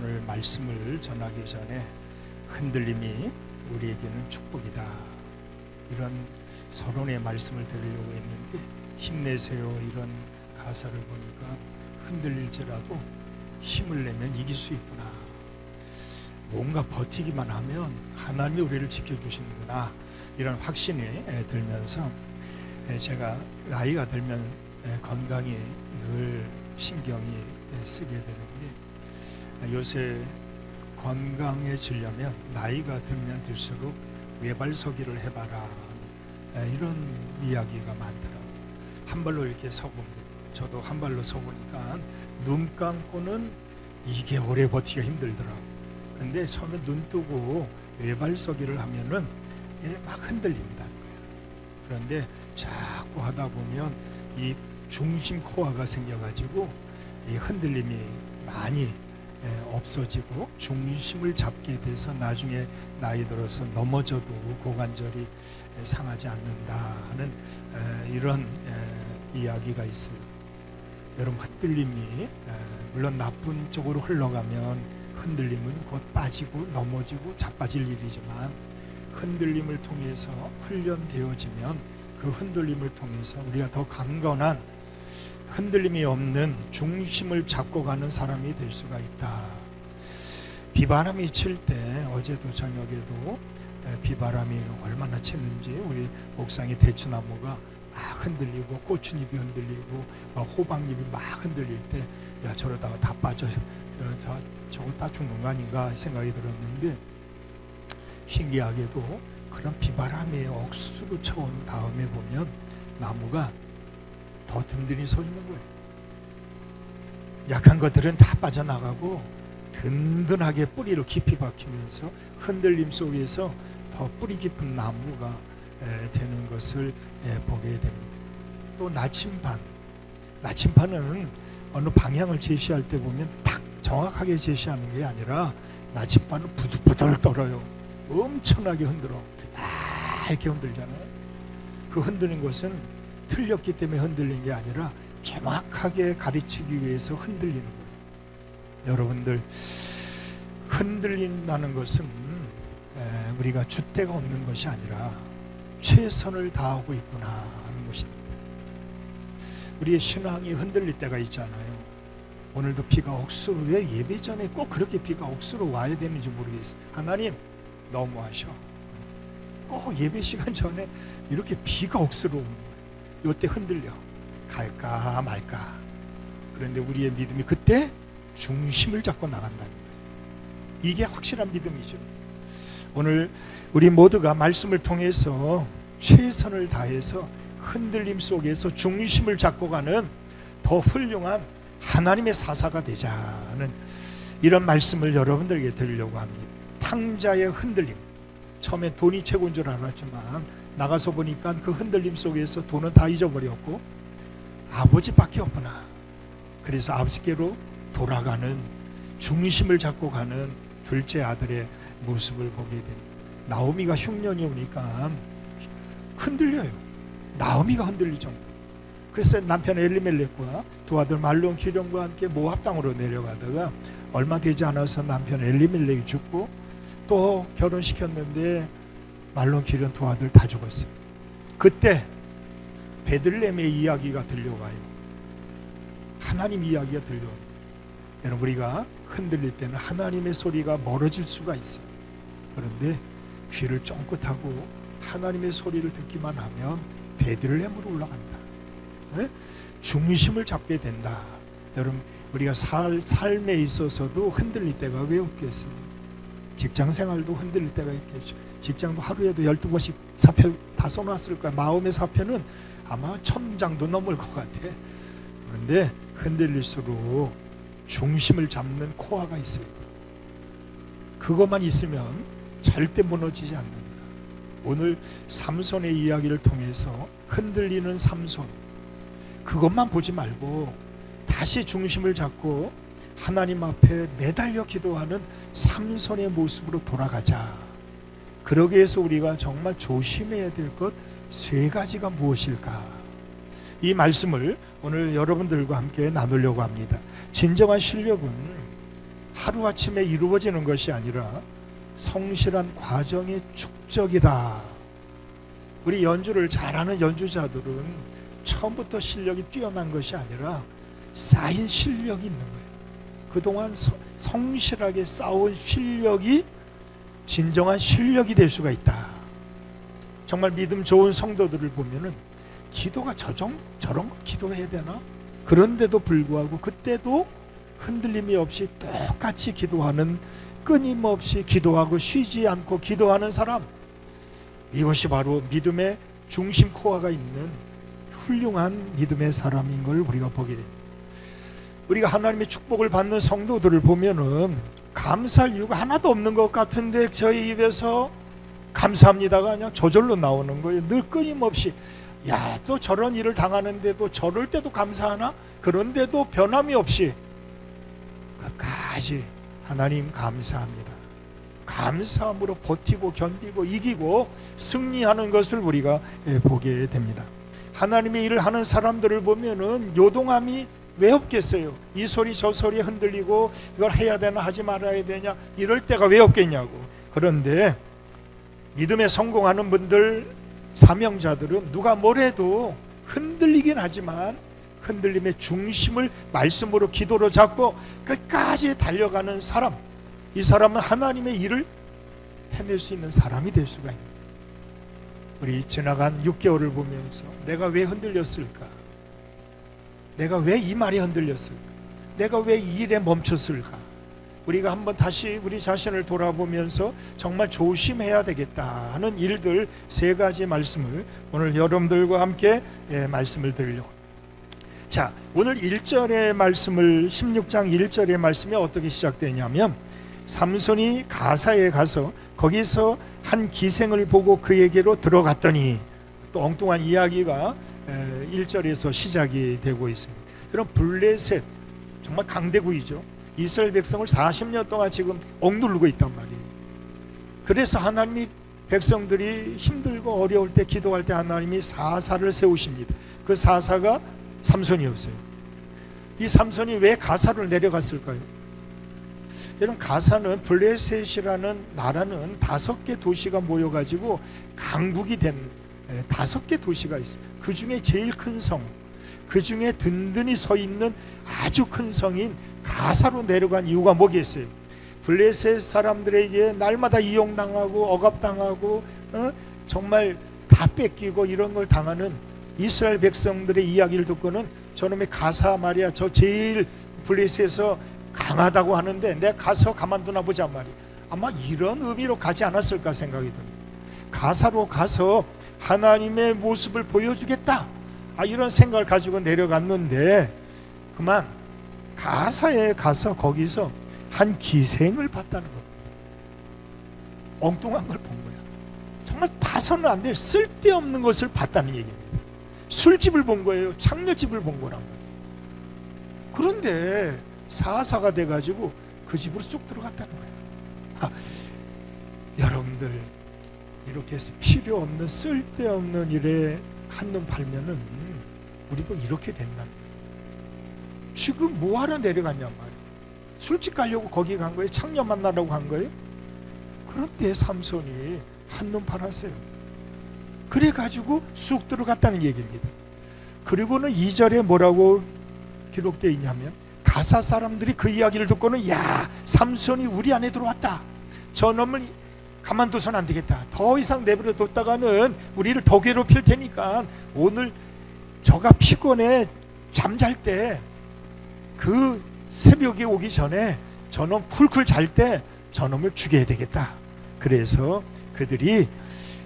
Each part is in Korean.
오늘 말씀을 전하기 전에 흔들림이 우리에게는 축복이다, 이런 서론의 말씀을 드리려고 했는데, 힘내세요 이런 가사를 보니까 흔들릴지라도 힘을 내면 이길 수 있구나, 뭔가 버티기만 하면 하나님이 우리를 지켜주시는구나, 이런 확신이 들면서 제가 나이가 들면 건강에 늘 신경이 쓰게 되는데, 요새 건강해지려면 나이가 들면 들수록 외발서기를 해봐라, 이런 이야기가 많더라고요. 한 발로 이렇게 서봅니다. 저도 한 발로 서보니까 눈 감고는 이게 오래 버티기가 힘들더라고요. 근데 처음에 눈 뜨고 외발서기를 하면은 막 흔들린다는 거예요. 그런데 자꾸 하다 보면 이 중심 코어가 생겨가지고 이 흔들림이 많이 없어지고 중심을 잡게 돼서 나중에 나이 들어서 넘어져도 고관절이 상하지 않는다는 이런 이야기가 있어요. 여러분, 흔들림이 물론 나쁜 쪽으로 흘러가면 흔들림은 곧 빠지고 넘어지고 자빠질 일이지만, 흔들림을 통해서 훈련되어지면 그 흔들림을 통해서 우리가 더 강건한, 흔들림이 없는 중심을 잡고 가는 사람이 될 수가 있다. 비바람이 칠 때, 어제도 저녁에도 비바람이 얼마나 쳤는지 우리 옥상의 대추나무가 막 흔들리고 고추잎이 흔들리고 막 호박잎이 막 흔들릴 때, 야, 저러다가 다 빠져, 저거 다 죽는 거 아닌가 생각이 들었는데, 신기하게도 그런 비바람에 억수로 쳐온 다음에 보면 나무가 더 든든히 서 있는 거예요. 약한 것들은 다 빠져나가고 든든하게 뿌리를 깊이 박히면서 흔들림 속에서 더 뿌리 깊은 나무가 되는 것을 보게 됩니다. 또 나침반은 어느 방향을 제시할 때 보면 딱 정확하게 제시하는 게 아니라, 나침반은 부들부들 떨어요. 엄청나게 흔들어. 이렇게 흔들잖아요. 그 흔드는 것은 틀렸기 때문에 흔들린 게 아니라 정확하게 가르치기 위해서 흔들리는 거예요. 여러분들, 흔들린다는 것은 우리가 줏대가 없는 것이 아니라 최선을 다하고 있구나 하는 것입니다. 우리의 신앙이 흔들릴 때가 있잖아요. 오늘도 비가 억수로, 왜 예배 전에 꼭 그렇게 비가 억수로 와야 되는지 모르겠어요. 하나님, 너무하셔. 꼭 예배 시간 전에 이렇게 비가 억수로 오는 거예요. 이때 흔들려. 갈까 말까. 그런데 우리의 믿음이 그때 중심을 잡고 나간다는 거예요. 이게 확실한 믿음이죠. 오늘 우리 모두가 말씀을 통해서 최선을 다해서 흔들림 속에서 중심을 잡고 가는 더 훌륭한 하나님의 사사가 되자는 이런 말씀을 여러분들에게 드리려고 합니다. 탕자의 흔들림. 처음에 돈이 최고인 줄 알았지만 나가서 보니까 그 흔들림 속에서 돈은 다 잊어버렸고 아버지밖에 없구나. 그래서 아버지께로 돌아가는, 중심을 잡고 가는 둘째 아들의 모습을 보게 됩니다. 나오미가 흉년이 오니까 흔들려요. 나오미가 흔들릴 정도. 그래서 남편 엘리멜렉과 두 아들 말론 기련과 함께 모압 땅으로 내려가다가 얼마 되지 않아서 남편 엘리멜렉이 죽고, 또 결혼시켰는데 말론 기련 두 아들 다 죽었어요. 그때 베들레헴의 이야기가 들려와요. 하나님 이야기가 들려옵니다. 여러분, 우리가 흔들릴 때는 하나님의 소리가 멀어질 수가 있어요. 그런데 귀를 쫑긋하고 하나님의 소리를 듣기만 하면 베들레헴으로 올라간다. 중심을 잡게 된다. 여러분, 우리가 삶에 있어서도 흔들릴 때가 왜 없겠어요? 직장생활도 흔들릴 때가 있겠죠. 직장도 하루에도 12번씩 사표 다 써놨을 거야. 마음의 사표는 아마 1000장도 넘을 것 같아. 그런데 흔들릴수록 중심을 잡는 코어가 있어야 돼. 그것만 있으면 절대 무너지지 않는다. 오늘 삼손의 이야기를 통해서 흔들리는 삼손, 그것만 보지 말고 다시 중심을 잡고 하나님 앞에 매달려 기도하는 삼손의 모습으로 돌아가자. 그러기 위해서 우리가 정말 조심해야 될 것 3가지가 무엇일까? 이 말씀을 오늘 여러분들과 함께 나누려고 합니다. 진정한 실력은 하루아침에 이루어지는 것이 아니라 성실한 과정의 축적이다. 우리 연주를 잘하는 연주자들은 처음부터 실력이 뛰어난 것이 아니라 쌓인 실력이 있는 거예요. 그동안 성실하게 쌓은 실력이 진정한 실력이 될 수가 있다. 정말 믿음 좋은 성도들을 보면은 기도가 저런 거 기도해야 되나? 그런데도 불구하고 그때도 흔들림이 없이 똑같이 기도하는, 끊임없이 기도하고 쉬지 않고 기도하는 사람, 이것이 바로 믿음의 중심 코어가 있는 훌륭한 믿음의 사람인 걸 우리가 보게 됩니다. 우리가 하나님의 축복을 받는 성도들을 보면은 감사할 이유가 하나도 없는 것 같은데 저희 입에서 감사합니다가 그냥 저절로 나오는 거예요. 늘 끊임없이. 야, 또 저런 일을 당하는데도 저럴 때도 감사하나? 그런데도 변함이 없이 끝까지 하나님 감사합니다. 감사함으로 버티고 견디고 이기고 승리하는 것을 우리가 보게 됩니다. 하나님의 일을 하는 사람들을 보면은 요동함이 왜 없겠어요? 이 소리 저 소리 흔들리고 이걸 해야 되나 하지 말아야 되냐 이럴 때가 왜 없겠냐고. 그런데 믿음에 성공하는 분들, 사명자들은 누가 뭐래도 흔들리긴 하지만 흔들림의 중심을 말씀으로 기도로 잡고 끝까지 달려가는 사람, 이 사람은 하나님의 일을 해낼 수 있는 사람이 될 수가 있습니다. 우리 지나간 6개월을 보면서 내가 왜 흔들렸을까? 내가 왜 이 말이 흔들렸을까? 내가 왜 이 일에 멈췄을까? 우리가 한번 다시 우리 자신을 돌아보면서 정말 조심해야 되겠다 하는 일들 3가지 말씀을 오늘 여러분들과 함께 말씀을 드리려고. 자, 오늘 1절의 말씀을 16장 1절의 말씀이 어떻게 시작되냐면 삼손이 가사에 가서 거기서 한 기생을 보고 그에게로 들어갔더니, 또 엉뚱한 이야기가 1절에서 시작이 되고 있습니다. 여러분, 블레셋 정말 강대국이죠. 이스라엘 백성을 40년 동안 지금 억누르고 있단 말이에요. 그래서 하나님이 백성들이 힘들고 어려울 때 기도할 때 하나님이 사사를 세우십니다. 그 사사가 삼손이었어요. 이 삼손이 왜 가사로 내려갔을까요? 여러분, 가사는 블레셋이라는 나라는 5개 도시가 모여가지고 강국이 된 5개 도시가 있어요. 그 중에 제일 큰 성, 그 중에 든든히 서 있는 아주 큰 성인 가사로 내려간 이유가 뭐겠어요? 블레셋 사람들에게 날마다 이용당하고 억압당하고 정말 다 뺏기고 이런 걸 당하는 이스라엘 백성들의 이야기를 듣고는 저놈의 가사 말이야, 저 제일 블레셋에서 강하다고 하는데 내가 가서 가만두나 보자 말이야. 아마 이런 의미로 가지 않았을까 생각이 듭니다. 가사로 가서 하나님의 모습을 보여주겠다, 이런 생각을 가지고 내려갔는데 그만 가사에 가서 거기서 한 기생을 봤다는 겁니다. 엉뚱한 걸 본 거야. 정말 봐서는 안 될 쓸데없는 것을 봤다는 얘기입니다. 술집을 본 거예요. 창녀집을 본 거란 말이에요. 그런데 사사가 돼가지고 그 집으로 쑥 들어갔다는 거예요. 여러분들, 이렇게 해서 필요 없는 쓸데없는 일에 한눈 팔면은 우리도 이렇게 된다는 거예요. 지금 뭐하러 내려갔냐 말이에요. 술집 가려고 거기 간 거예요? 창녀 만나려고 간 거예요? 그런데 삼손이 한눈 팔았어요. 그래가지고 쑥 들어갔다는 얘기입니다. 그리고는 2절에 뭐라고 기록되어 있냐면 가사 사람들이 그 이야기를 듣고는, 야, 삼손이 우리 안에 들어왔다, 저놈을 가만둬서는 안 되겠다, 더 이상 내버려 뒀다가는 우리를 더 괴롭힐 테니까 오늘 저가 피곤해 잠잘 때 그 새벽에 오기 전에 저놈 쿨쿨 잘 때 저놈을 죽여야 되겠다. 그래서 그들이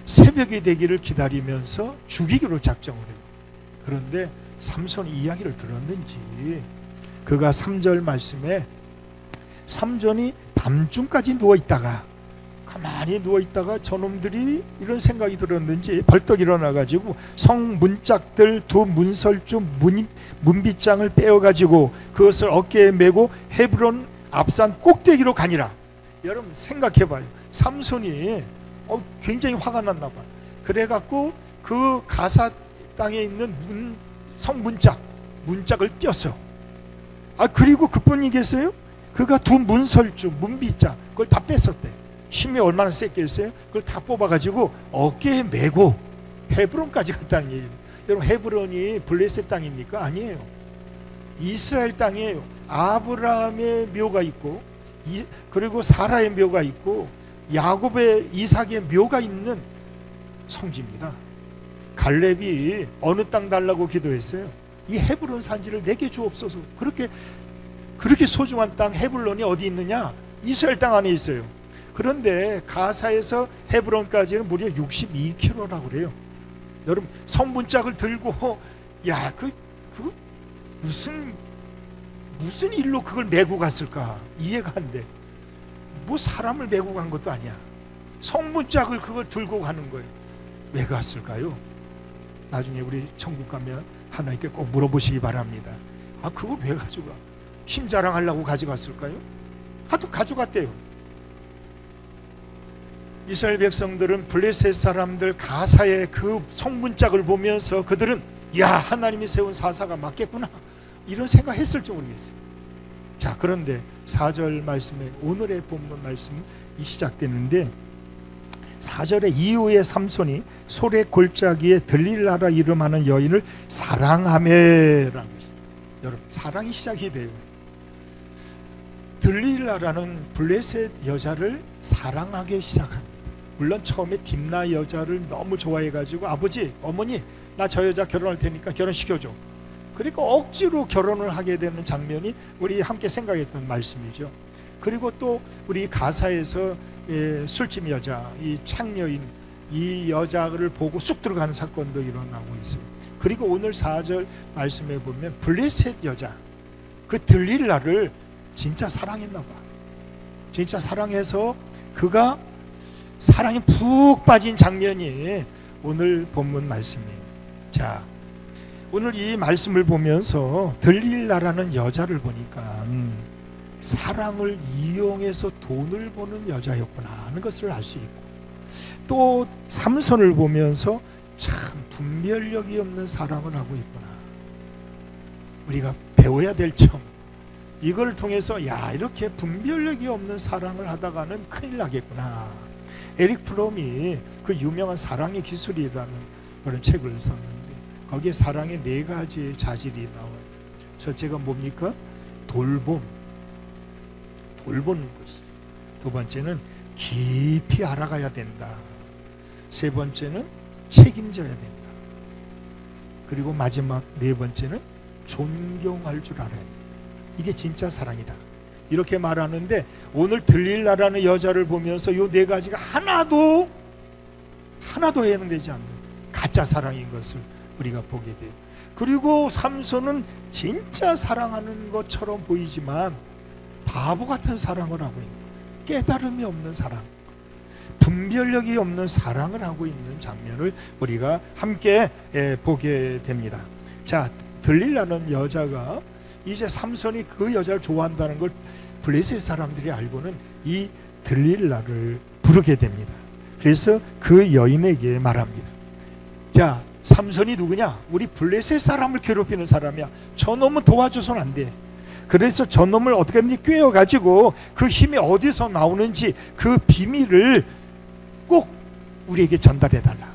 새벽이 되기를 기다리면서 죽이기로 작정을 해요. 그런데 삼손이 이야기를 들었는지 그가 3절 말씀에 삼손이 밤중까지 누워있다가, 가만히 누워있다가 저놈들이 이런 생각이 들었는지 벌떡 일어나가지고 성 문짝들 2 문설주 문빗장을 빼어가지고 그것을 어깨에 메고 헤브론 앞산 꼭대기로 가니라. 여러분 생각해봐요. 삼손이 굉장히 화가 났나 봐요. 그래갖고 그 가사 땅에 있는 성 문짝을 띄었어. 그리고 그뿐이겠어요? 그가 두 문설주, 문비자 그걸 다 뺐었대. 힘이 얼마나 셌겠어요? 그걸 다 뽑아가지고 어깨에 메고 헤브론까지 갔다는 얘기예요. 여러분, 헤브론이 블레셋 땅입니까? 아니에요. 이스라엘 땅이에요. 아브라함의 묘가 있고, 그리고 사라의 묘가 있고, 야곱의, 이삭의 묘가 있는 성지입니다. 갈렙이 어느 땅 달라고 기도했어요? 이 헤브론 산지를 내게 주옵소서. 그렇게 소중한 땅 헤브론이 어디 있느냐? 이스라엘 땅 안에 있어요. 그런데 가사에서 헤브론까지는 무려 62km라고 그래요. 여러분, 성문짝을 들고 무슨 일로 그걸 메고 갔을까? 이해가 안 돼. 뭐 사람을 메고 간 것도 아니야. 성문짝을 그걸 들고 가는 거예요. 왜 갔을까요? 나중에 우리 천국 가면 하나님께 꼭 물어보시기 바랍니다. 그걸 왜 가져가? 힘 자랑하려고 가져갔을까요? 하도 가져갔대요. 이스라엘 백성들은 블레셋 사람들 가사의 그 성문짝을 보면서 그들은 하나님이 세운 사사가 맞겠구나, 이런 생각했을지 모르겠어요. 자, 그런데 4절 말씀에 오늘의 본문 말씀이 시작되는데, 4절에 이후에 삼손이 소래 골짜기에 들릴라라 이름하는 여인을 사랑하매라는 것이, 여러분, 사랑이 시작이 돼요. 들릴라라는 블레셋 여자를 사랑하기 시작합니다. 물론 처음에 딥나 여자를 너무 좋아해가지고 아버지, 어머니, 나 저 여자 결혼할 테니까 결혼시켜줘. 그러니까 억지로 결혼을 하게 되는 장면이 우리 함께 생각했던 말씀이죠. 그리고 또 우리 가사에서 술집 여자, 이 창녀인 이 여자를 보고 쑥 들어가는 사건도 일어나고 있어요. 그리고 오늘 4절 말씀에 보면 블레셋 여자, 그 들릴라를 진짜 사랑했나 봐. 진짜 사랑해서 그가 사랑에 푹 빠진 장면이 오늘 본문 말씀이에요. 자, 오늘 이 말씀을 보면서 들릴라라는 여자를 보니까 사랑을 이용해서 돈을 버는 여자였구나 하는 것을 알 수 있고, 또 삼손을 보면서 참 분별력이 없는 사랑을 하고 있구나. 우리가 배워야 될 점, 이걸 통해서 이렇게 분별력이 없는 사랑을 하다가는 큰일 나겠구나. 에릭 프롬이 그 유명한 사랑의 기술이라는 그런 책을 썼는데, 거기에 사랑의 4가지 자질이 나와요. 첫째가 뭡니까? 돌보는 것이. 두 번째는 깊이 알아가야 된다. 세 번째는 책임져야 된다. 그리고 마지막 4번째는 존경할 줄 알아야 된다. 이게 진짜 사랑이다, 이렇게 말하는데, 오늘 들릴라라는 여자를 보면서 이 4가지가 하나도 해당되지 않는 가짜 사랑인 것을 우리가 보게 돼요. 그리고 삼손은 진짜 사랑하는 것처럼 보이지만 바보 같은 사랑을 하고 있는, 깨달음이 없는 사랑, 분별력이 없는 사랑을 하고 있는 장면을 우리가 함께 보게 됩니다. 자, 들릴라는 여자가 이제 삼손이 그 여자를 좋아한다는 걸 블레셋 사람들이 알고는 이 들릴라를 부르게 됩니다. 그래서 그 여인에게 말합니다. 자, 삼손이 누구냐? 우리 블레셋 사람을 괴롭히는 사람이야. 저놈은 도와줘서는 안 돼. 그래서 저놈을 어떻게 하는지 꿰어가지고 그 힘이 어디서 나오는지 그 비밀을 꼭 우리에게 전달해달라.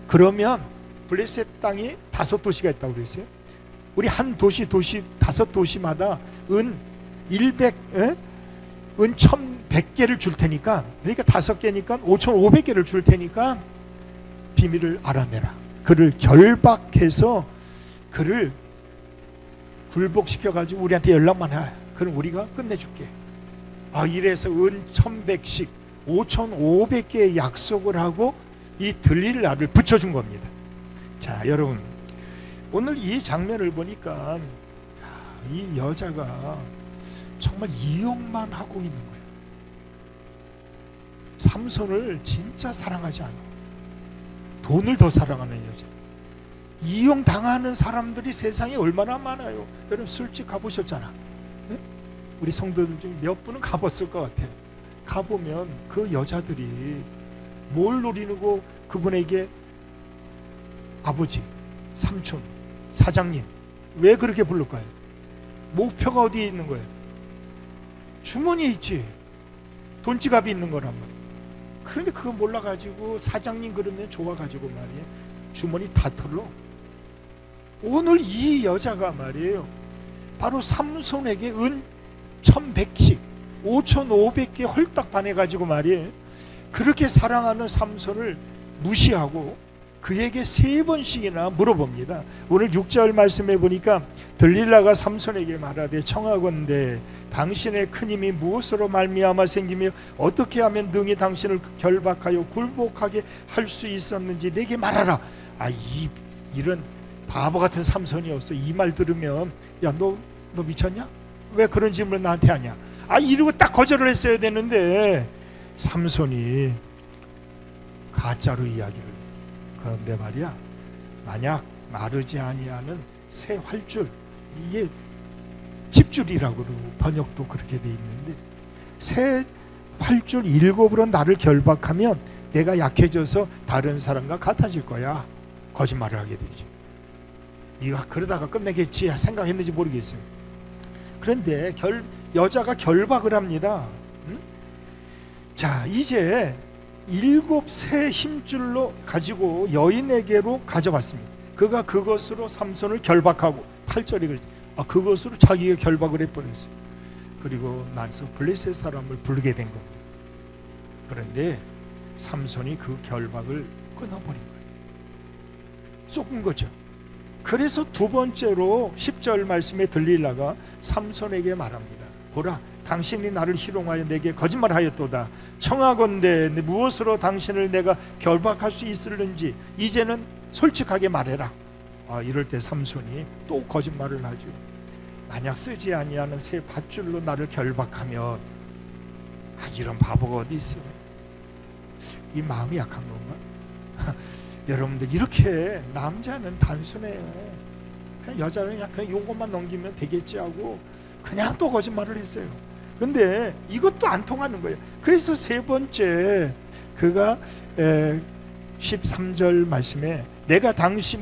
그러면 블레셋 땅이 5도시가 있다고 그랬어요. 우리 한 도시 5도시마다 은 1100개를 줄 테니까, 그러니까 5개니까 5500개를 줄 테니까 비밀을 알아내라. 그를 결박해서 그를 굴복시켜가지고 우리한테 연락만 해. 그럼 우리가 끝내줄게. 이래서 은 1100씩 5500개의 약속을 하고 이 들릴라를 붙여준 겁니다. 자, 여러분, 오늘 이 장면을 보니까 이 여자가 정말 이용만 하고 있는 거예요. 삼손을 진짜 사랑하지 않아. 돈을 더 사랑하는 여자. 이용당하는 사람들이 세상에 얼마나 많아요. 여러분, 술집 가보셨잖아. 네? 우리 성도들 중에 몇 분은 가봤을 것 같아요. 가보면 그 여자들이 뭘 노리고 그분에게 아버지, 삼촌, 사장님, 왜 그렇게 부를까요? 목표가 어디에 있는 거예요? 주머니에 있지. 돈 지갑이 있는 거란 말이야. 그런데 그거 몰라가지고 사장님 그러면 좋아가지고 말이에요. 주머니 다 털러. 오늘 이 여자가 말이에요. 바로 삼손에게 은 1100씩 5500개 홀딱 반해가지고 말이에요. 그렇게 사랑하는 삼손을 무시하고 그에게 3번씩이나 물어봅니다. 오늘 6절 말씀해 보니까 들릴라가 삼손에게 말하되 청하건대 당신의 큰 힘이 무엇으로 말미암아 생기며 어떻게 하면 능히 당신을 결박하여 굴복하게 할 수 있었는지 내게 말하라. 이런 바보 같은 삼손이었어. 이 말 들으면 야 너 미쳤냐? 왜 그런 질문을 나한테 하냐? 이러고 딱 거절을 했어야 되는데 삼손이 가짜로 이야기를 해. 그런데 말이야, 만약 마르지 아니하는 새 활줄, 이게 집줄이라고 번역도 그렇게 돼 있는데 새 활줄 7으로 나를 결박하면 내가 약해져서 다른 사람과 같아질 거야. 거짓말을 하게 되죠. 이거 그러다가 끝내겠지 생각했는지 모르겠어요. 그런데 여자가 결박을 합니다. 자, 이제 7새 힘줄로 가지고 여인에게로 가져갔습니다. 그가 그것으로 삼손을 결박하고 8절이 그것으로 자기가 결박을 해버렸어요. 그리고 나서 블레셋 사람을 부르게 된 겁니다. 그런데 삼손이 그 결박을 끊어버린 거예요. 속은 거죠. 그래서 두 번째로 10절 말씀에 들릴라가 삼손에게 말합니다. 보라, 당신이 나를 희롱하여 내게 거짓말하였도다. 청하건대 무엇으로 당신을 내가 결박할 수 있을는지 이제는 솔직하게 말해라. 이럴 때 삼손이 또 거짓말을 하죠. 만약 쓰지 아니하는 새 밧줄로 나를 결박하면 이런 바보가 어디 있어. 이 마음이 약한 건가? 여러분들 이렇게 남자는 단순해요. 그냥 여자는 그냥 요것만 넘기면 되겠지 하고 그냥 또 거짓말을 했어요. 근데 이것도 안 통하는 거예요. 그래서 세 번째 그가 13절 말씀에 내가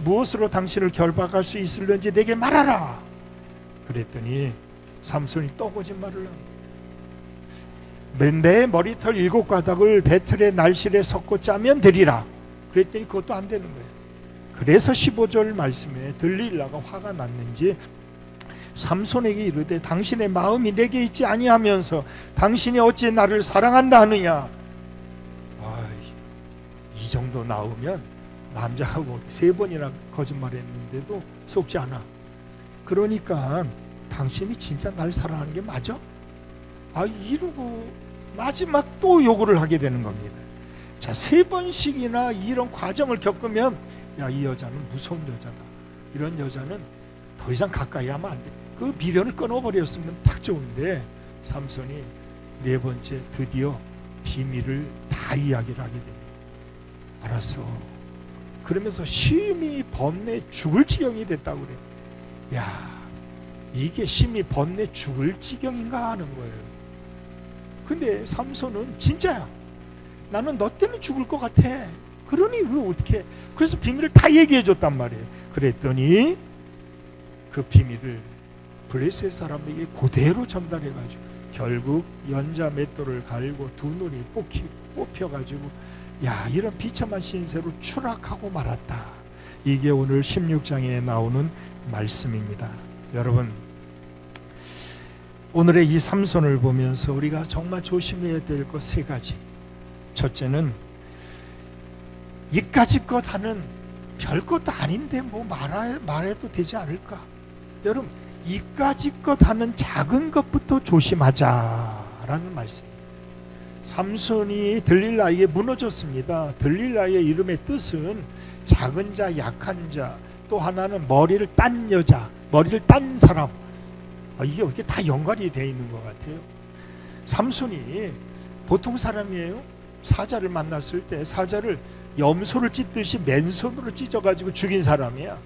무엇으로 당신을 결박할 수 있을는지 내게 말하라. 그랬더니 삼손이 또 거짓말을 합니다. 내 머리털 7가닥을 배틀의 날실에 섞고 짜면 되리라. 그랬더니 그것도 안 되는 거예요. 그래서 15절 말씀에 들릴라가 화가 났는지 삼손에게 이르되 당신의 마음이 내게 있지 아니하면서 당신이 어찌 나를 사랑한다 하느냐. 이 정도 나오면 남자하고 3번이나 거짓말했는데도 속지 않아. 그러니까 당신이 진짜 날 사랑하는 게 맞아? 이러고 마지막 또 요구를 하게 되는 겁니다. 자, 3번씩이나 이런 과정을 겪으면 이 여자는 무서운 여자다. 이런 여자는 더 이상 가까이 하면 안 돼. 그 미련을 끊어버렸으면 딱 좋은데 삼손이 4번째 드디어 비밀을 다 이야기를 하게 됩니다. 알았어. 그러면서 심히 범내 죽을 지경이 됐다고 그래. 이게 심히 범내 죽을 지경인가 하는 거예요. 근데 삼손은 진짜야. 나는 너 때문에 죽을 것 같아. 그러니 왜 어떻게? 그래서 비밀을 다 얘기해 줬단 말이에요. 그랬더니 그 비밀을 블레셋 사람에게 그대로 전달해가지고 결국 연자 맷돌을 갈고 두 눈이 뽑혀가지고 이런 비참한 신세로 추락하고 말았다. 이게 오늘 16장에 나오는 말씀입니다. 여러분, 오늘의 이 삼손을 보면서 우리가 정말 조심해야 될 것 3가지. 첫째는 이까짓 것 하는 별것도 아닌데 뭐 말해도 되지 않을까. 여러분, 이까짓 것 하는 작은 것부터 조심하자라는 말씀입니다. 삼손이 들릴라에게 무너졌습니다. 들릴라의 이름의 뜻은 작은 자, 약한 자, 또 하나는 머리를 딴 여자, 머리를 딴 사람. 이게 어떻게 다 연관이 되어 있는 것 같아요. 삼손이 보통 사람이에요. 사자를 만났을 때 사자를 염소를 찢듯이 맨손으로 찢어가지고 죽인 사람이야.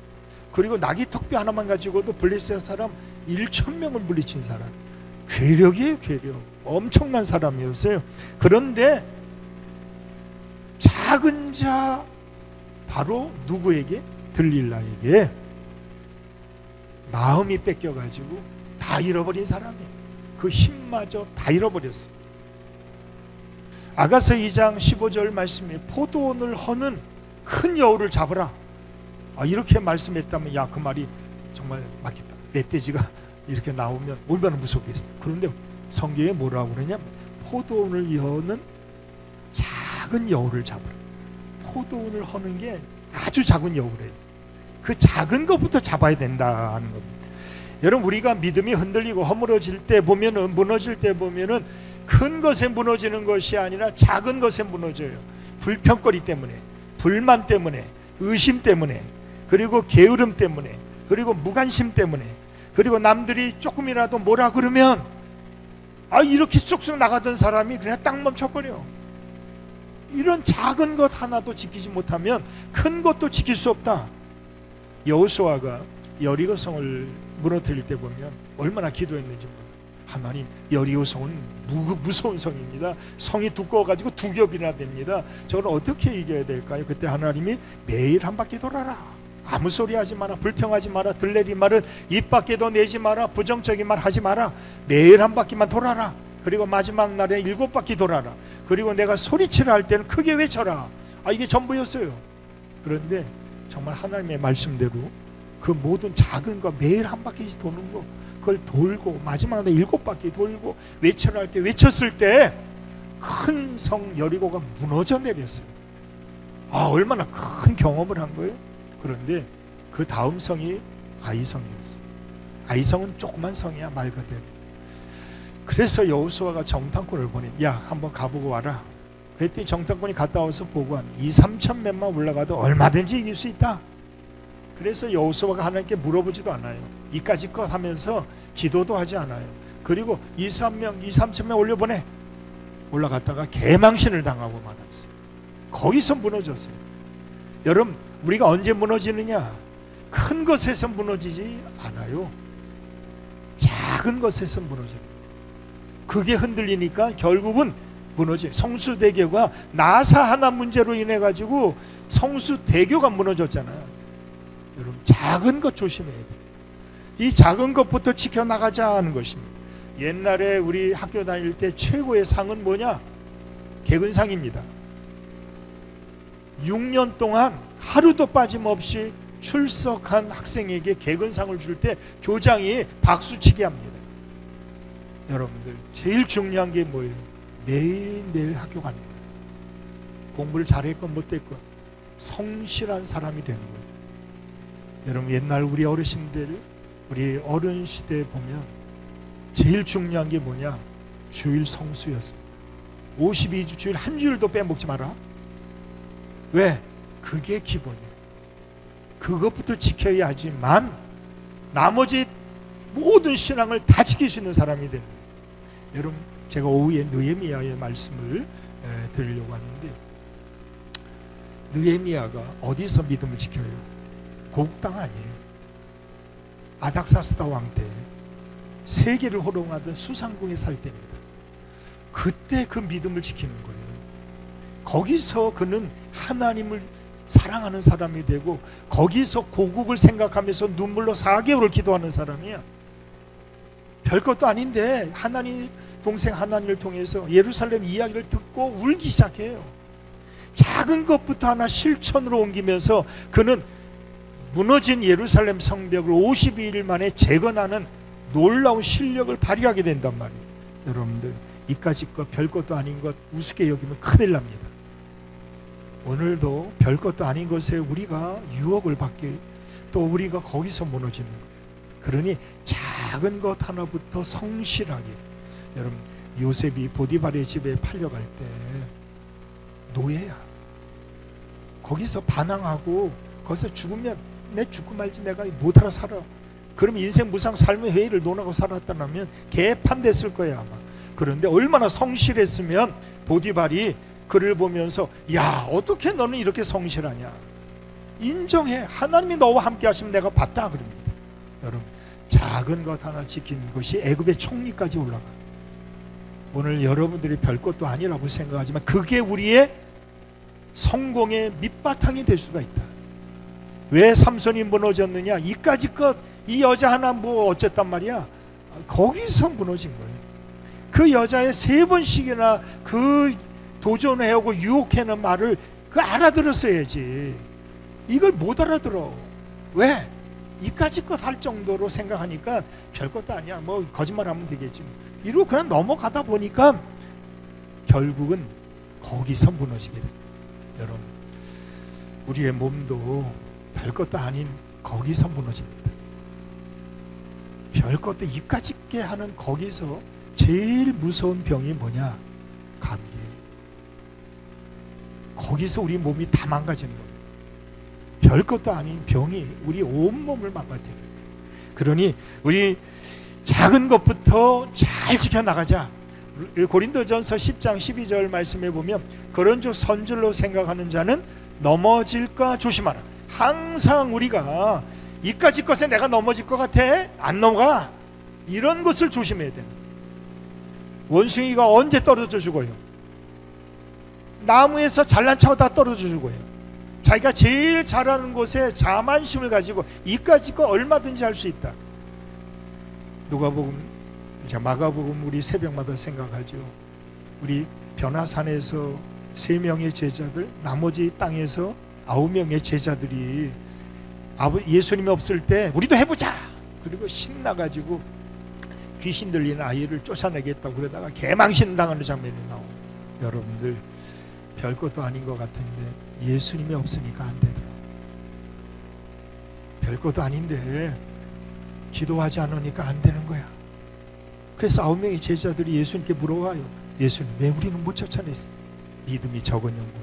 그리고 나귀 턱뼈 하나만 가지고도 블레셋 사람 1,000명을 물리친 사람. 괴력이에요, 괴력. 엄청난 사람이었어요. 그런데 작은 자 바로 누구에게? 들릴라에게 마음이 뺏겨가지고 다 잃어버린 사람이에요. 그 힘마저 다 잃어버렸습니다. 아가서 2장 15절 말씀에 포도원을 허는 큰 여우를 잡으라, 이렇게 말씀했다면 야, 그 말이 정말 맞겠다. 멧돼지가 이렇게 나오면 얼마나 무섭겠어요. 그런데 성경에 뭐라고 그러냐면 포도원을 여는 작은 여우를 잡으라. 포도원을 허는 게 아주 작은 여우래요. 그 작은 것부터 잡아야 된다는 겁니다. 여러분, 우리가 믿음이 흔들리고 허물어질 때 보면은, 무너질 때 보면은 큰 것에 무너지는 것이 아니라 작은 것에 무너져요. 불평거리 때문에, 불만 때문에, 의심 때문에, 그리고 게으름 때문에, 그리고 무관심 때문에, 그리고 남들이 조금이라도 뭐라 그러면 이렇게 쑥쑥 나가던 사람이 그냥 딱 멈춰버려. 이런 작은 것 하나도 지키지 못하면 큰 것도 지킬 수 없다. 여호수아가 여리고성을 무너뜨릴 때 보면 얼마나 기도했는지 몰라요. 하나님, 여리고성은 무서운 성입니다. 성이 두꺼워가지고 두 겹이나 됩니다. 저걸 어떻게 이겨야 될까요? 그때 하나님이 매일 한 바퀴 돌아라. 아무 소리 하지 마라. 불평하지 마라. 들레리 말은 입 밖에도 내지 마라. 부정적인 말 하지 마라. 매일 한 바퀴만 돌아라. 그리고 마지막 날에 7바퀴 돌아라. 그리고 내가 소리치라 할 때는 크게 외쳐라. 이게 전부였어요. 그런데 정말 하나님의 말씀대로 그 모든 작은 거 매일 한 바퀴씩 도는 거, 그걸 돌고 마지막 날에 7바퀴 돌고 외쳐라 할 때 외쳤을 때 큰 성 여리고가 무너져 내렸어요. 얼마나 큰 경험을 한 거예요. 그런데 그 다음 성이 아이성이었어요. 아이성은 조그만 성이야, 말 그대로. 그래서 여호수아가 정탐꾼을 보내. 야, 한번 가보고 와라. 그랬더니 정탐꾼이 갔다 와서 보고하면 2,000~3,000맨만 올라가도 얼마든지 이길 수 있다. 그래서 여호수아가 하나님께 물어보지도 않아요. 이까지 것 하면서 기도도 하지 않아요. 그리고 2,000~3,000명 올려보내. 올라갔다가 개망신을 당하고 말았어요. 거기서 무너졌어요. 여러분, 우리가 언제 무너지느냐? 큰 것에서 무너지지 않아요. 작은 것에서 무너집니다. 그게 흔들리니까 결국은 무너져요. 성수대교가 나사 하나 문제로 인해 가지고 성수대교가 무너졌잖아요. 여러분, 작은 것 조심해야 돼요. 이 작은 것부터 지켜나가자 하는 것입니다. 옛날에 우리 학교 다닐 때 최고의 상은 뭐냐? 개근상입니다. 6년 동안 하루도 빠짐없이 출석한 학생에게 개근상을 줄 때 교장이 박수치게 합니다. 여러분들, 제일 중요한 게 뭐예요? 매일매일 학교 가는 거예요. 공부를 잘했건 못했건 성실한 사람이 되는 거예요. 여러분, 옛날 우리 어르신들, 우리 어른 시대에 보면 제일 중요한 게 뭐냐? 주일 성수였습니다. 52주 주일 한 주일도 빼먹지 마라. 왜? 그게 기본이에요. 그것부터 지켜야지만 나머지 모든 신앙을 다 지킬 수 있는 사람이 되는 거예요. 여러분, 제가 오후에 느헤미야의 말씀을 드리려고 하는데, 느헤미야가 어디서 믿음을 지켜요? 고국 땅 아니에요. 아닥사스다 왕 때 세계를 호령하던 수상궁에 살 때입니다. 그때 그 믿음을 지키는 거예요. 거기서 그는 하나님을 사랑하는 사람이 되고, 거기서 고국을 생각하면서 눈물로 4개월을 기도하는 사람이야. 별것도 아닌데 하나님, 동생 하나님을 통해서 예루살렘 이야기를 듣고 울기 시작해요. 작은 것부터 하나 실천으로 옮기면서 그는 무너진 예루살렘 성벽을 52일 만에 재건하는 놀라운 실력을 발휘하게 된단 말이에요. 여러분들, 이까지 것 별것도 아닌 것 우습게 여기면 큰일 납니다. 오늘도 별것도 아닌 것에 우리가 유혹을 받게, 또 우리가 거기서 무너지는 거예요. 그러니 작은 것 하나부터 성실하게. 여러분, 요셉이 보디발의 집에 팔려갈 때 노예야. 거기서 반항하고 거기서 죽으면 내 죽고 말지 내가 못하러 살아. 그럼 인생 무상 삶의 회의를 논하고 살았다면 개판됐을 거야 아마. 그런데 얼마나 성실했으면 보디발이 그를 보면서 야, 어떻게 너는 이렇게 성실하냐, 인정해, 하나님이 너와 함께 하시면 내가 봤다 그럽니다. 여러분, 작은 것 하나 지킨 것이 애굽의 총리까지 올라가. 오늘 여러분들이 별것도 아니라고 생각하지만 그게 우리의 성공의 밑바탕이 될 수가 있다. 왜 삼손이 무너졌느냐? 이까지 것, 이 여자 하나 뭐 어쨌단 말이야. 거기서 무너진 거예요. 그 여자의 3번씩이나 그 도전해오고 유혹하는 말을 그 알아들었어야지. 이걸 못 알아들어. 왜? 이까짓 것 할 정도로 생각하니까 별것도 아니야. 뭐 거짓말하면 되겠지. 이러고 그냥 넘어가다 보니까 결국은 거기서 무너지게 됩니다. 여러분, 우리의 몸도 별것도 아닌 거기서 무너집니다. 별것도 이까짓게 하는 거기서 제일 무서운 병이 뭐냐? 감기예요. 거기서 우리 몸이 다 망가지는 거예요. 별것도 아닌 병이 우리 온몸을 망가뜨립니다. 그러니 우리 작은 것부터 잘 지켜나가자. 고린도전서 10장 12절 말씀에 보면 그런즉 선줄로 생각하는 자는 넘어질까 조심하라. 항상 우리가 이까짓 것에 내가 넘어질 것 같아? 안 넘어가. 이런 것을 조심해야 됩니다. 원숭이가 언제 떨어져 죽어요? 나무에서 잘난 척 다 떨어져 죽어요. 자기가 제일 잘하는 곳에 자만심을 가지고 이까짓 거 얼마든지 할 수 있다. 누가복음, 마가복음 우리 새벽마다 생각하죠. 우리 변화산에서 3명의 제자들, 나머지 땅에서 9명의 제자들이 예수님이 없을 때 우리도 해보자. 그리고 신나가지고 귀신 들린 아이를 쫓아내겠다고 그러다가 개망신 당하는 장면이 나와요. 여러분들, 별것도 아닌 것 같은데 예수님이 없으니까 안 되더라. 별것도 아닌데 기도하지 않으니까 안 되는 거야. 그래서 9명의 제자들이 예수님께 물어와요. 예수님, 왜 우리는 못 쫓아냈습니까? 믿음이 적은 영혼,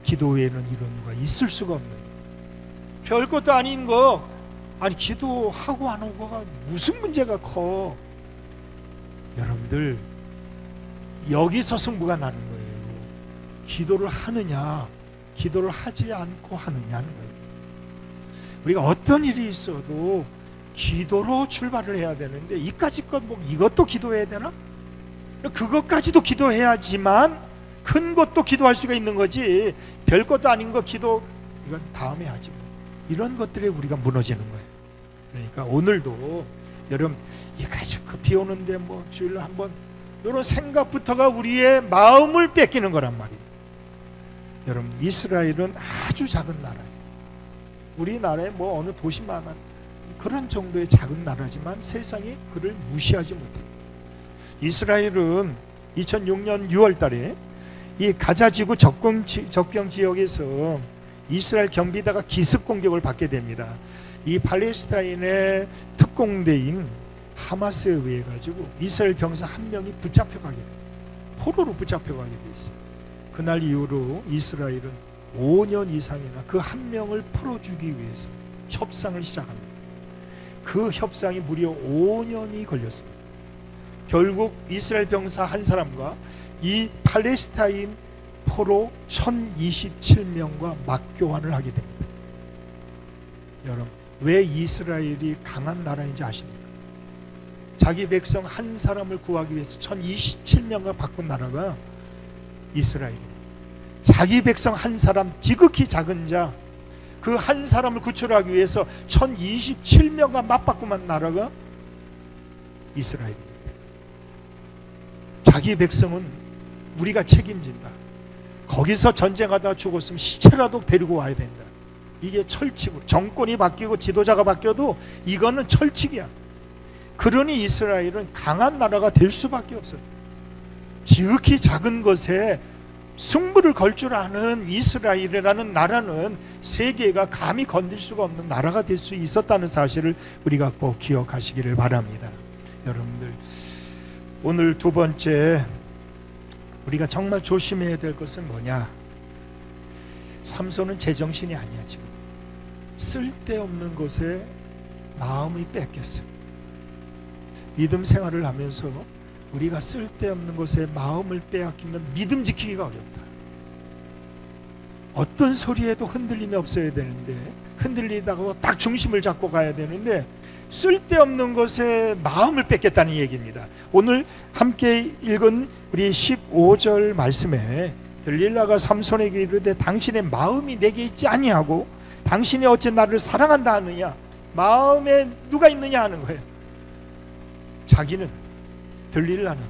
기도 외에는 이런 이유가 있을 수가 없는 거예요. 별것도 아닌 거, 아니 기도하고 안 하고가 무슨 문제가 커? 여러분들, 여기서 승부가 나는 거예요. 기도를 하느냐, 기도를 하지 않고 하느냐는 거예요. 우리가 어떤 일이 있어도 기도로 출발을 해야 되는데 이까짓 것 뭐 이것도 기도해야 되나? 그것까지도 기도해야지만 큰 것도 기도할 수가 있는 거지. 별것도 아닌 거 기도 이건 다음에 하지 뭐. 이런 것들에 우리가 무너지는 거예요. 그러니까 오늘도 여러분 이까짓 그 비 오는데 뭐 주일날 한번 이런 생각부터가 우리의 마음을 뺏기는 거란 말이에요. 여러분, 이스라엘은 아주 작은 나라예요. 우리나라에 뭐 어느 도시만한 그런 정도의 작은 나라지만 세상이 그를 무시하지 못해요. 이스라엘은 2006년 6월 달에 이 가자지구 접경 지역에서 이스라엘 경비대가 기습 공격을 받게 됩니다. 이 팔레스타인의 특공대인 하마스에 의해 가지고 이스라엘 병사 1명이 붙잡혀가게 돼요. 포로로 붙잡혀가게 됐어요. 그날 이후로 이스라엘은 5년 이상이나 그 1명을 풀어주기 위해서 협상을 시작합니다. 그 협상이 무려 5년이 걸렸습니다. 결국 이스라엘 병사 한 사람과 이 팔레스타인 포로 1027명과 맞교환을 하게 됩니다. 여러분, 왜 이스라엘이 강한 나라인지 아십니까? 자기 백성 한 사람을 구하기 위해서 1027명과 바꾼 나라가 이스라엘입니다. 자기 백성 한 사람, 지극히 작은 자, 그 한 사람을 구출하기 위해서 1027명과 맞바꾼 나라가 이스라엘입니다. 자기 백성은 우리가 책임진다. 거기서 전쟁하다 죽었으면 시체라도 데리고 와야 된다. 이게 철칙으로, 정권이 바뀌고 지도자가 바뀌어도 이거는 철칙이야. 그러니 이스라엘은 강한 나라가 될 수밖에 없어요. 지극히 작은 것에 승부를 걸 줄 아는 이스라엘이라는 나라는 세계가 감히 건들 수가 없는 나라가 될 수 있었다는 사실을 우리가 꼭 기억하시기를 바랍니다. 여러분들, 오늘 두 번째 우리가 정말 조심해야 될 것은 뭐냐? 삼손은 제정신이 아니야. 지금 쓸데없는 것에 마음이 뺏겼어요. 믿음 생활을 하면서 우리가 쓸데없는 것에 마음을 빼앗기면 믿음 지키기가 어렵다. 어떤 소리에도 흔들림이 없어야 되는데, 흔들리다가도 딱 중심을 잡고 가야 되는데 쓸데없는 것에 마음을 뺏겼다는 얘기입니다. 오늘 함께 읽은 우리 15절 말씀에 들릴라가 삼손에게 이르되 당신의 마음이 내게 있지 아니하고 당신이 어찌 나를 사랑한다 하느냐, 마음에 누가 있느냐 하는 거예요. 자기는, 들릴라는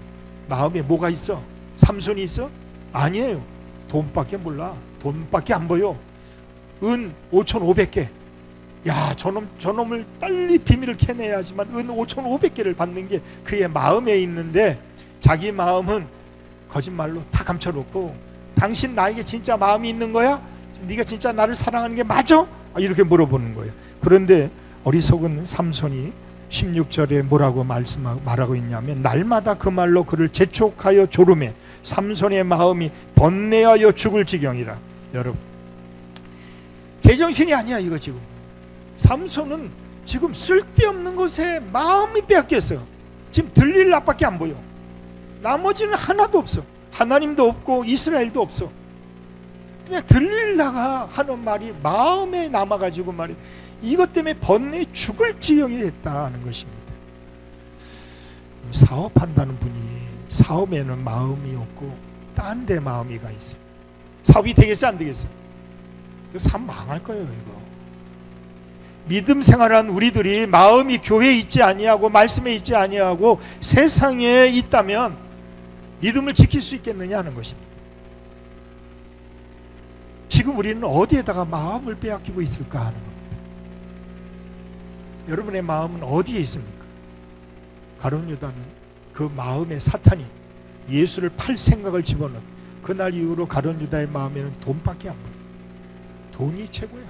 마음에 뭐가 있어? 삼손이 있어? 아니에요. 돈밖에 몰라. 돈밖에 안 보여. 은 5,500개. 야, 저놈을 빨리 비밀을 캐내야지만 은 5,500개를 받는 게 그의 마음에 있는데, 자기 마음은 거짓말로 다 감춰놓고, 당신 나에게 진짜 마음이 있는 거야? 네가 진짜 나를 사랑하는 게 맞아? 이렇게 물어보는 거예요. 그런데 어리석은 삼손이 16절에 뭐라고 말하고 있냐면, 날마다 그 말로 그를 재촉하여 조르매 삼손의 마음이 번뇌하여 죽을 지경이라. 여러분, 제정신이 아니야 이거. 지금 삼손은 지금 쓸데없는 것에 마음이 빼앗겼어요. 지금 들릴 납밖에 안 보여. 나머지는 하나도 없어. 하나님도 없고 이스라엘도 없어. 그냥 들릴라가 하는 말이 마음에 남아가지고 말이, 이것 때문에 번뇌 죽을 지경이 됐다는 것입니다. 사업한다는 분이 사업에는 마음이 없고 딴 데 마음이 가 있어요. 사업이 되겠어 안 되겠어? 이거 사업 망할 거예요. 이거 믿음 생활한 우리들이 마음이 교회에 있지 아니하고 말씀에 있지 아니하고 세상에 있다면 믿음을 지킬 수 있겠느냐 하는 것입니다. 지금 우리는 어디에다가 마음을 빼앗기고 있을까 하는 겁니다. 여러분의 마음은 어디에 있습니까? 가룟 유다는 그 마음에 사탄이 예수를 팔 생각을 집어넣은 그날 이후로 가룟 유다의 마음에는 돈밖에 안 보여요. 돈이 최고야.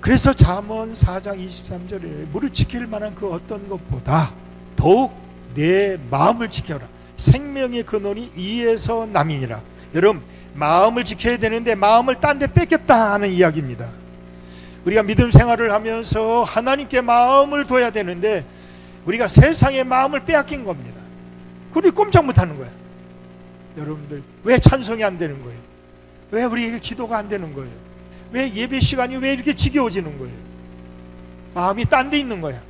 그래서 잠언 4장 23절에 무릇 지킬 만한 그 어떤 것보다 더욱 내 마음을 지켜라. 생명의 근원이 이에서 남이니라. 여러분, 마음을 지켜야 되는데 마음을 딴 데 뺏겼다 하는 이야기입니다. 우리가 믿음 생활을 하면서 하나님께 마음을 둬야 되는데 우리가 세상의 마음을 빼앗긴 겁니다. 그리고 꼼짝 못하는 거야. 여러분들, 왜 찬송이 안 되는 거예요? 왜 우리에게 기도가 안 되는 거예요? 왜 예배 시간이 왜 이렇게 지겨워지는 거예요? 마음이 딴 데 있는 거야.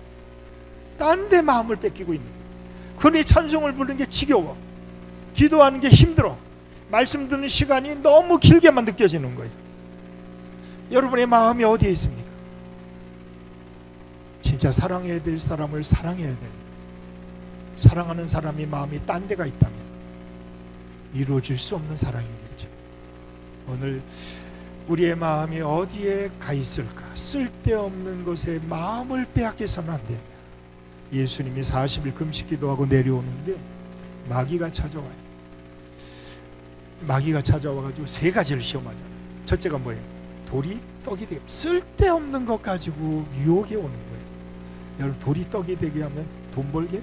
딴 데 마음을 뺏기고 있는 거야. 그러니 찬송을 부르는 게 지겨워. 기도하는 게 힘들어. 말씀 듣는 시간이 너무 길게만 느껴지는 거예요. 여러분의 마음이 어디에 있습니까? 진짜 사랑해야 될 사람을 사랑해야 됩니다. 사랑하는 사람이 마음이 딴 데가 있다면 이루어질 수 없는 사랑이겠죠. 오늘 우리의 마음이 어디에 가 있을까? 쓸데없는 것에 마음을 빼앗겨서는 안 된다. 예수님이 40일 금식 기도하고 내려오는데 마귀가 찾아와요. 마귀가 찾아와가지고 세 가지를 시험하잖아요. 첫째가 뭐예요? 돌이 떡이 되게, 쓸데없는 것 가지고 유혹이 오는 거예요. 여러분, 돌이 떡이 되게 하면 돈 벌게?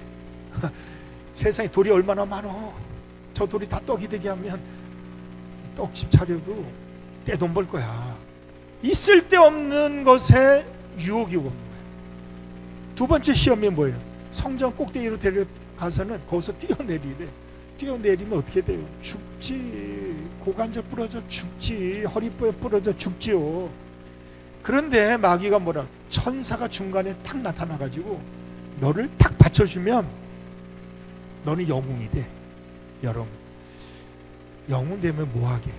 세상에 돌이 얼마나 많어. 저 돌이 다 떡이 되게 하면 떡집 차려도 떼 돈 벌 거야. 이 쓸데없는 것에 유혹이 오는 거예요. 두 번째 시험이 뭐예요? 성전 꼭대기로 데려가서는 거기서 뛰어내리래. 뛰어내리면 어떻게 돼요? 죽지. 고관절 부러져 죽지. 허리뼈 부러져 죽지요. 그런데 마귀가 뭐라? 천사가 중간에 탁 나타나가지고 너를 탁 받쳐주면 너는 영웅이 돼. 여러분, 영웅 되면 뭐하게?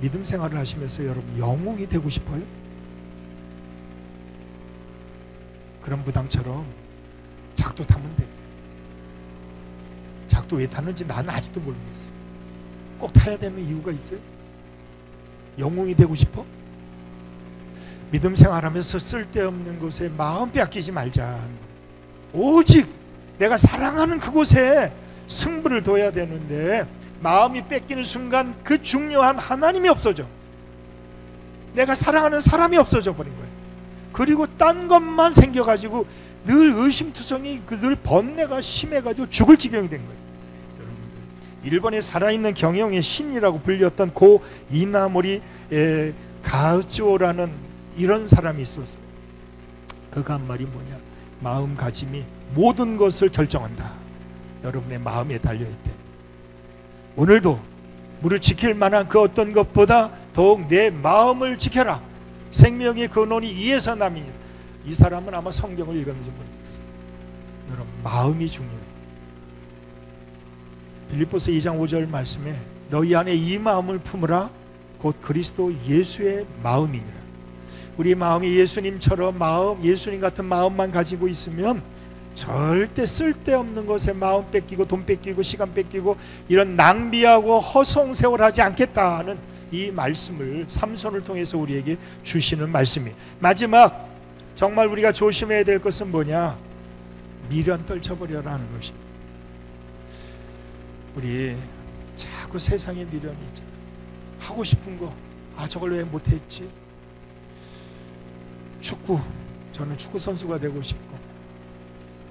믿음 생활을 하시면서 여러분 영웅이 되고 싶어요? 그럼 무당처럼 작두 타면 돼. 작두 왜 타는지 나는 아직도 모르겠어요. 꼭 타야 되는 이유가 있어요? 영웅이 되고 싶어? 믿음 생활하면서 쓸데없는 곳에 마음 빼앗기지 말자. 오직 내가 사랑하는 그곳에 승부를 둬야 되는데 마음이 뺏기는 순간 그 중요한 하나님이 없어져. 내가 사랑하는 사람이 없어져 버린 거예요. 그리고 딴 것만 생겨가지고 늘 의심투성이, 늘 번뇌가 심해가지고 죽을 지경이 된 거예요. 여러분들, 일본의 살아있는 경영의 신이라고 불렸던 고 이나모리 가우치오라는 이런 사람이 있었어요. 그가 한 말이 뭐냐? 마음가짐이 모든 것을 결정한다. 여러분의 마음에 달려있대. 오늘도 무릇 지킬 만한 그 어떤 것보다 더욱 내 마음을 지켜라. 생명의 근원이 이에서 남이니라. 이 사람은 아마 성경을 읽었는지 모르겠어요. 여러분, 마음이 중요해요. 빌립보서 2장 5절 말씀에 너희 안에 이 마음을 품으라. 곧 그리스도 예수의 마음이니라. 우리 마음이 예수님처럼 예수님 같은 마음만 가지고 있으면 절대 쓸데없는 것에 마음 뺏기고 돈 뺏기고 시간 뺏기고 이런 낭비하고 허송세월하지 않겠다는 이 말씀을 삼손을 통해서 우리에게 주시는 말씀이. 마지막 정말 우리가 조심해야 될 것은 뭐냐? 미련 떨쳐버려라는 것입니다. 우리 자꾸 세상에 미련이 있잖아요. 하고 싶은 거, 저걸 왜 못했지? 축구, 저는 축구 선수가 되고 싶고,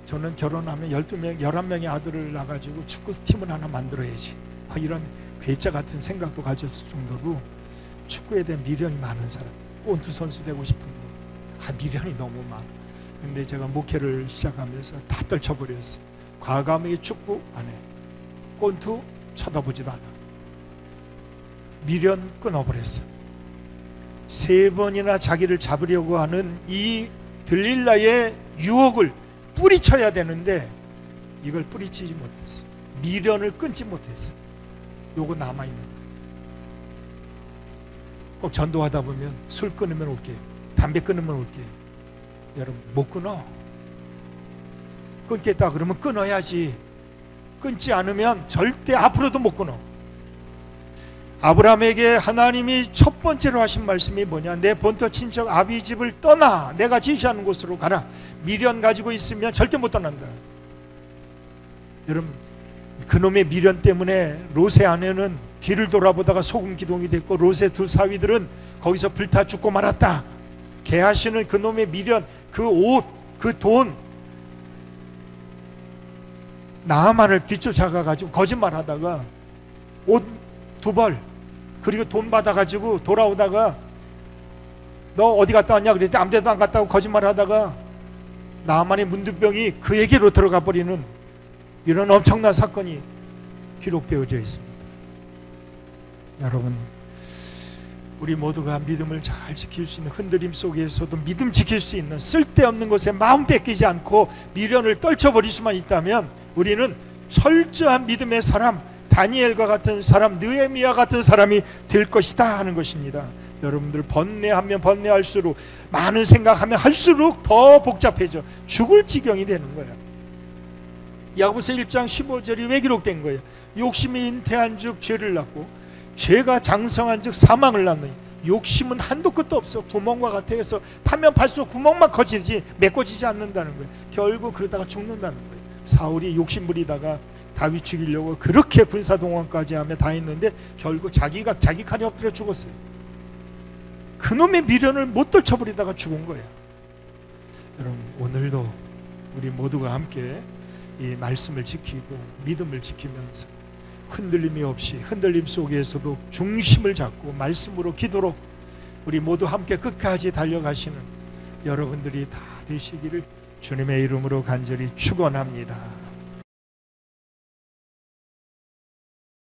저는 결혼하면 12명, 11명의 아들을 낳아가지고 축구팀을 하나 만들어야지, 이런 괴짜 같은 생각도 가졌을 정도로 축구에 대한 미련이 많은 사람. 꼰투 선수 되고 싶은 거, 미련이 너무 많아. 근데 제가 목회를 시작하면서 다 떨쳐버렸어요. 과감하게 축구 안 해, 꼰투 쳐다보지도 않아. 미련 끊어버렸어요. 3번이나 자기를 잡으려고 하는 이 들릴라의 유혹을 뿌리쳐야 되는데 이걸 뿌리치지 못했어요. 미련을 끊지 못했어요. 요거 남아있는 거예요. 꼭 전도하다 보면 술 끊으면 올게요, 담배 끊으면 올게요. 여러분, 못 끊어. 끊겠다 그러면 끊어야지. 끊지 않으면 절대 앞으로도 못 끊어. 아브라함에게 하나님이 첫 번째로 하신 말씀이 뭐냐? 내 본토 친척 아비 집을 떠나 내가 지시하는 곳으로 가라. 미련 가지고 있으면 절대 못 떠난다. 여러분, 그놈의 미련 때문에 롯의 아내는 뒤를 돌아보다가 소금 기둥이 됐고, 롯의 두 사위들은 거기서 불타 죽고 말았다. 게하시는 그놈의 미련, 그 옷, 그 돈, 나아만을 뒤쫓아가가지고 거짓말하다가 옷 2벌 그리고 돈 받아가지고 돌아오다가 너 어디 갔다 왔냐 그랬더니 아무데도 안 갔다 오고 거짓말하다가 나아만의 문둥병이 그에게로 들어가 버리는 이런 엄청난 사건이 기록되어져 있습니다. 여러분, 우리 모두가 믿음을 잘 지킬 수 있는, 흔들림 속에서도 믿음 지킬 수 있는, 쓸데없는 것에 마음 뺏기지 않고 미련을 떨쳐버릴 수만 있다면 우리는 철저한 믿음의 사람, 다니엘과 같은 사람, 느헤미야 같은 사람이 될 것이다 하는 것입니다. 여러분들, 번뇌하면 번뇌할수록, 많은 생각하면 할수록 더 복잡해져 죽을 지경이 되는 거예요. 야고보서 1장 15절이 왜 기록된 거예요? 욕심이 잉태한 즉 죄를 낳고 죄가 장성한 즉 사망을 낳느니. 욕심은 한도 끝도 없어. 구멍과 같아. 해서 파면 팔수록 구멍만 커지지 메꿔지지 않는다는 거예요. 결국 그러다가 죽는다는 거예요. 사울이 욕심 부리다가 다윗 죽이려고 그렇게 군사동원까지 하며 다 했는데 결국 자기가 자기 칼에 엎드려 죽었어요. 그놈의 미련을 못 떨쳐버리다가 죽은 거예요. 여러분, 오늘도 우리 모두가 함께 이 말씀을 지키고 믿음을 지키면서 흔들림이 없이, 흔들림 속에서도 중심을 잡고 말씀으로, 기도로 우리 모두 함께 끝까지 달려가시는 여러분들이 다 되시기를 주님의 이름으로 간절히 축원합니다.